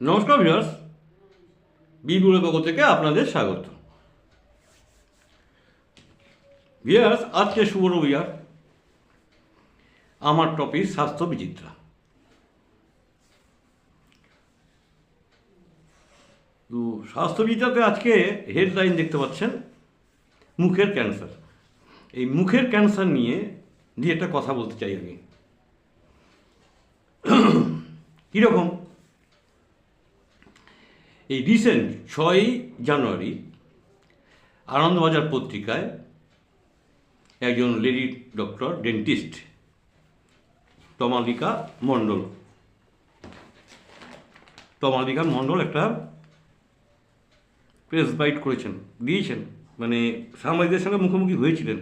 নমস্কার ভিউয়ার্স, বিপুলের পক্ষ থেকে আপনাদের স্বাগত। ভিউয়ার্স, আজকে শুভ রবিবার। আমার টপিক স্বাস্থ্য বিচিত্রা। তো স্বাস্থ্য বিচিত্রাতে আজকে হেডলাইন দেখতে পাচ্ছেন, মুখের ক্যান্সার। এই মুখের ক্যান্সার নিয়ে একটা কথা বলতে চাই আমি। কীরকম? এই রিসেন্ট 6ই জানুয়ারি আনন্দবাজার পত্রিকায় একজন লেডি ডক্টর ডেন্টিস্ট তমালিকা মণ্ডল একটা প্রেস বাইট দিয়েছেন, মানে সাংবাদিকদের সঙ্গে মুখোমুখি হয়েছিলেন।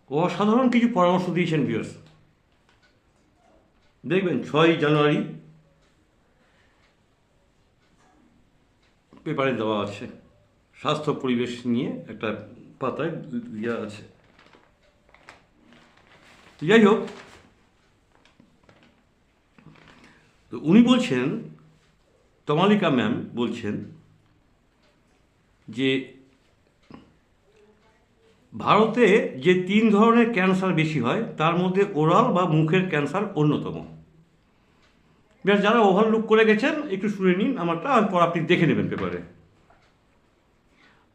অসাধারণ কিছু পরামর্শ দিয়েছেন ভিউয়ার্স। দেখবেন 6ই জানুয়ারি পেপারে দেওয়া আছে, স্বাস্থ্য পরিবেশ নিয়ে একটা পাতায় দেওয়া আছে। যাই হোক, তো উনি বলছেন, তমালিকা ম্যাম বলছেন যে ভারতে যে 3 ধরনের ক্যান্সার বেশি হয় তার মধ্যে ওরাল বা মুখের ক্যান্সার অন্যতম। বেশ, যারা ওভারলুক করে গেছেন একটু শুনে নিন আমারটা, পর আপনি দেখে নেবেন পেপারে।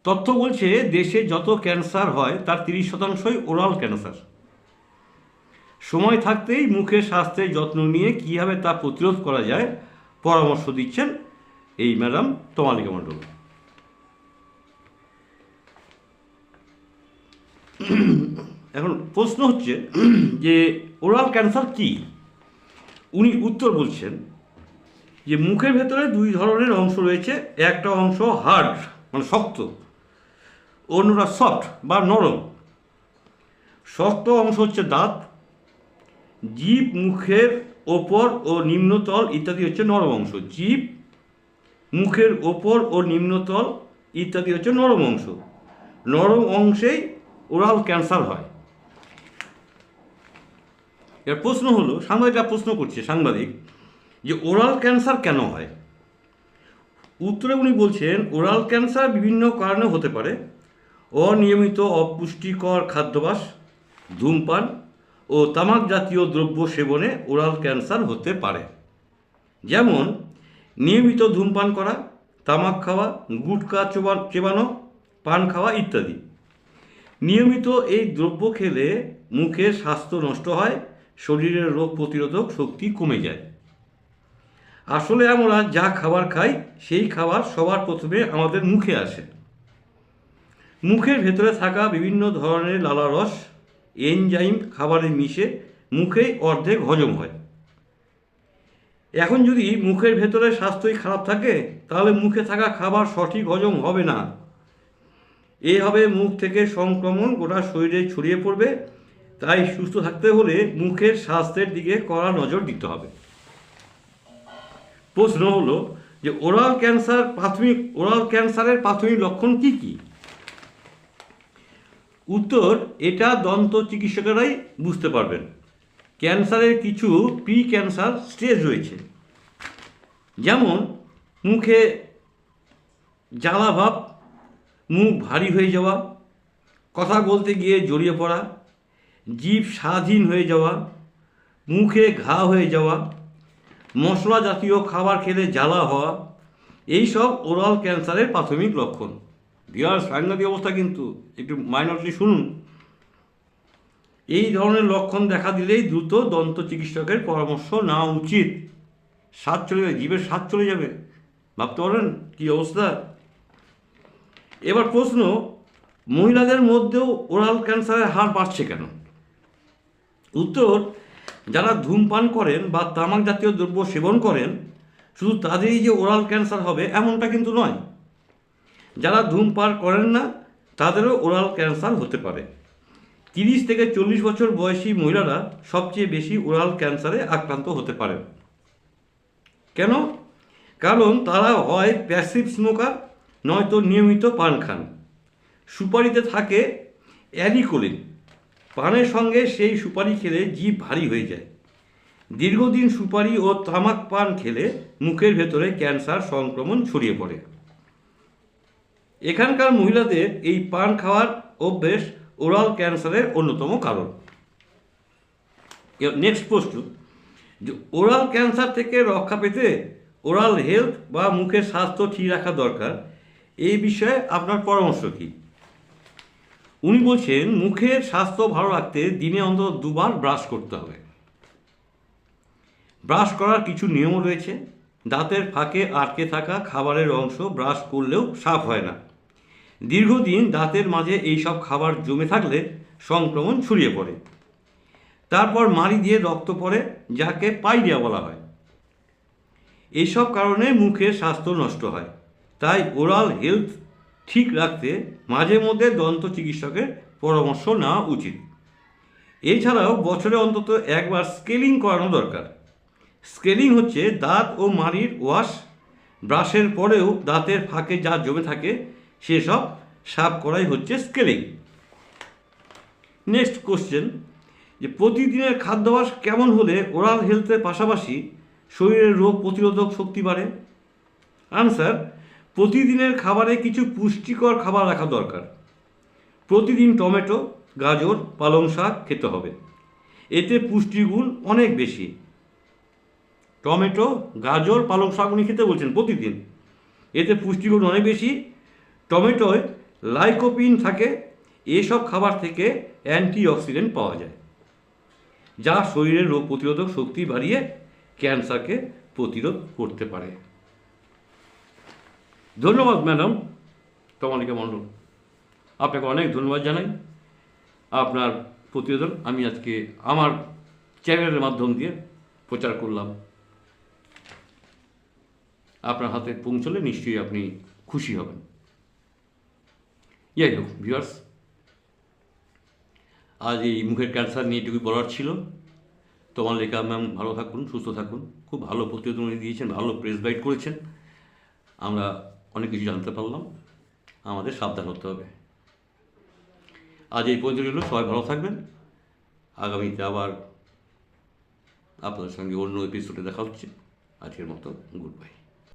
তথ্য বলছে দেশে যত ক্যান্সার হয় তার 30%ই ওরাল ক্যান্সার। সময় থাকতেই মুখের স্বাস্থ্যের যত্ন নিয়ে কীভাবে তা প্রতিরোধ করা যায় পরামর্শ দিচ্ছেন এই ম্যাডাম তমালিকা মণ্ডল। এখন প্রশ্ন হচ্ছে যে ওরাল ক্যান্সার কি? উনি উত্তর বলছেন যে মুখের ভেতরে 2 ধরনের অংশ রয়েছে। একটা অংশ হার্ড মানে শক্ত, অন্যটা সফট বা নরম। শক্ত অংশ হচ্ছে দাঁত, জিভ, মুখের ওপর ও নিম্নতল ইত্যাদি হচ্ছে নরম অংশ। জিভ, মুখের ওপর ও নিম্নতল ইত্যাদি হচ্ছে নরম অংশ। নরম অংশেই ওরাল ক্যান্সার হয়। এর প্রশ্ন হলো, সাংবাদিকরা প্রশ্ন করছে সাংবাদিক যে ওরাল ক্যান্সার কেন হয়? উত্তরে উনি বলছেন ওরাল ক্যান্সার বিভিন্ন কারণে হতে পারে। অনিয়মিত অপুষ্টিকর খাদ্যাভ্যাস, ধূমপান ও তামাক জাতীয় দ্রব্য সেবনে ওরাল ক্যান্সার হতে পারে। যেমন নিয়মিত ধূমপান করা, তামাক খাওয়া, গুটখা চেবানো, পান খাওয়া ইত্যাদি। নিয়মিত এই দ্রব্য খেলে মুখের স্বাস্থ্য নষ্ট হয়, শরীরের রোগ প্রতিরোধক শক্তি কমে যায়। আসলে আমরা যা খাবার খাই সেই খাবার সবার প্রথমে আমাদের মুখে আসে। মুখের ভেতরে থাকা বিভিন্ন ধরনের লালারস, এনজাইম খাবারে মিশে মুখেই অর্ধেক হজম হয়। এখন যদি মুখের ভেতরে স্বাস্থ্যই খারাপ থাকে তাহলে মুখে থাকা খাবার সঠিক হজম হবে না। এভাবে মুখ থেকে সংক্রমণ গোটা শরীরে ছড়িয়ে পড়বে। তাই সুস্থ থাকতে হলে মুখের স্বাস্থ্যের দিকে কড়া নজর দিতে হবে। প্রশ্ন হলো যে ওরাল ক্যান্সারের প্রাথমিক লক্ষণ কি কি? উত্তর, এটা দন্ত চিকিৎসকেরাই বুঝতে পারবেন। ক্যান্সারের কিছু প্রি ক্যান্সার স্টেজ রয়েছে, যেমন মুখে জ্বালা ভাব, মুখ ভারী হয়ে যাওয়া, কথা বলতে গিয়ে জড়িয়ে পড়া, জিভ স্বাধীন হয়ে যাওয়া, মুখে ঘা হয়ে যাওয়া, মশলা জাতীয় খাবার খেলে জ্বালা হওয়া, এইসব ওরাল ক্যান্সারের প্রাথমিক লক্ষণ। বিরাট সাংঘাতিক অবস্থা, কিন্তু একটু মাইনরলি শুনুন। এই ধরনের লক্ষণ দেখা দিলেই দ্রুত দন্ত চিকিৎসকের পরামর্শ নেওয়া উচিত। স্বাদ চলে যাবে, জিভের স্বাদ চলে যাবে, ভাবতে পারেন কী অবস্থা। এবার প্রশ্ন, মহিলাদের মধ্যেও ওরাল ক্যান্সারের হার বাড়ছে কেন? উত্তর, যারা ধূমপান করেন বা তামাক জাতীয় দ্রব্য সেবন করেন শুধু তাদেরই যে ওরাল ক্যান্সার হবে এমনটা কিন্তু নয়। যারা ধূমপান করেন না তাদেরও ওরাল ক্যান্সার হতে পারে। 30 থেকে 40 বছর বয়সী মহিলারা সবচেয়ে বেশি ওরাল ক্যান্সারে আক্রান্ত হতে পারেন। কেন? কারণ তারা হয় প্যাসিভ স্মোকার, নয়তো নিয়মিত পান খান। সুপারিতে থাকে অ্যালিকোলিন, পানের সঙ্গে সেই সুপারি খেলে জিভ ভারী হয়ে যায়। দীর্ঘদিন সুপারি ও তামাক পান খেলে মুখের ভেতরে ক্যান্সার সংক্রমণ ছড়িয়ে পড়ে। এখানকার মহিলাদের এই পান খাওয়ার অভ্যেস ওরাল ক্যান্সারের অন্যতম কারণ। নেক্সট প্রশ্ন, যে ওরাল ক্যান্সার থেকে রক্ষা পেতে ওরাল হেলথ বা মুখের স্বাস্থ্য ঠিক রাখা দরকার, এই বিষয়ে আপনার পরামর্শ কী? উনি বলছেন মুখের স্বাস্থ্য ভালো রাখতে দিনে অন্তত 2 বার ব্রাশ করতে হবে। ব্রাশ করার কিছু নিয়ম রয়েছে। দাঁতের ফাঁকে আটকে থাকা খাবারের অংশ ব্রাশ করলেও সাফ হয় না। দীর্ঘদিন দাঁতের মাঝে এইসব খাবার জমে থাকলে সংক্রমণ ছড়িয়ে পড়ে। তারপর মাড়ি দিয়ে রক্ত পড়ে, যাকে পাইরিয়া বলা হয়। এইসব কারণে মুখের স্বাস্থ্য নষ্ট হয়। তাই ওরাল হেলথ ঠিক রাখতে মাঝে মধ্যে দন্ত চিকিৎসকের পরামর্শ নেওয়া উচিত। এছাড়াও বছরে অন্তত 1 বার স্কেলিং করানো দরকার। স্কেলিং হচ্ছে দাঁত ও মাড়ির ওয়াশ। ব্রাশের পরেও দাঁতের ফাঁকে যা জমে থাকে সেসব সাফ করাই হচ্ছে স্কেলিং। নেক্সট কোশ্চেন, যে প্রতিদিনের খাদ্যাভ্যাস কেমন হলে ওরাল হেলথের পাশাপাশি শরীরের রোগ প্রতিরোধক শক্তি বাড়ে? আনসার, প্রতিদিনের খাবারে কিছু পুষ্টিকর খাবার রাখা দরকার। প্রতিদিন টমেটো, গাজর, পালং শাক খেতে হবে। এতে পুষ্টিগুণ অনেক বেশি। টমেটো, গাজর, পালং শাক উনি খেতে বলছেন প্রতিদিন। এতে পুষ্টিগুণ অনেক বেশি। টমেটোয় লাইকোপিন থাকে। এসব খাবার থেকে অ্যান্টিঅক্সিডেন্ট পাওয়া যায়, যা শরীরের রোগ প্রতিরোধক শক্তি বাড়িয়ে ক্যান্সারকে প্রতিরোধ করতে পারে। ধন্যবাদ ম্যাডাম তমালিকা মণ্ডল, আপনাকে অনেক ধন্যবাদ জানাই। আপনার প্রতিবেদন আমি আজকে আমার চ্যানেলের মাধ্যম দিয়ে প্রচার করলাম। আপনার হাতে পৌঁছলে নিশ্চয়ই আপনি খুশি হবেন। যাই হোক ভিউয়ার্স, আজ এই মুখের ক্যান্সার নিয়ে এটুকুই বলার ছিল। তমালিকা ম্যাম ভালো থাকুন, সুস্থ থাকুন। খুব ভালো প্রতিবেদন দিয়েছেন, ভালো প্রেস গাইড করেছেন। আমরা অনেক কিছু জানতে পারলাম। আমাদের সাবধান হতে হবে। আজ এই পর্যন্ত রইল। সবাই ভালো থাকবেন। আগামীতে আবার আপনাদের সঙ্গে অন্য এপিসোডে দেখা হচ্ছে। আজকের মতো গুড বাই।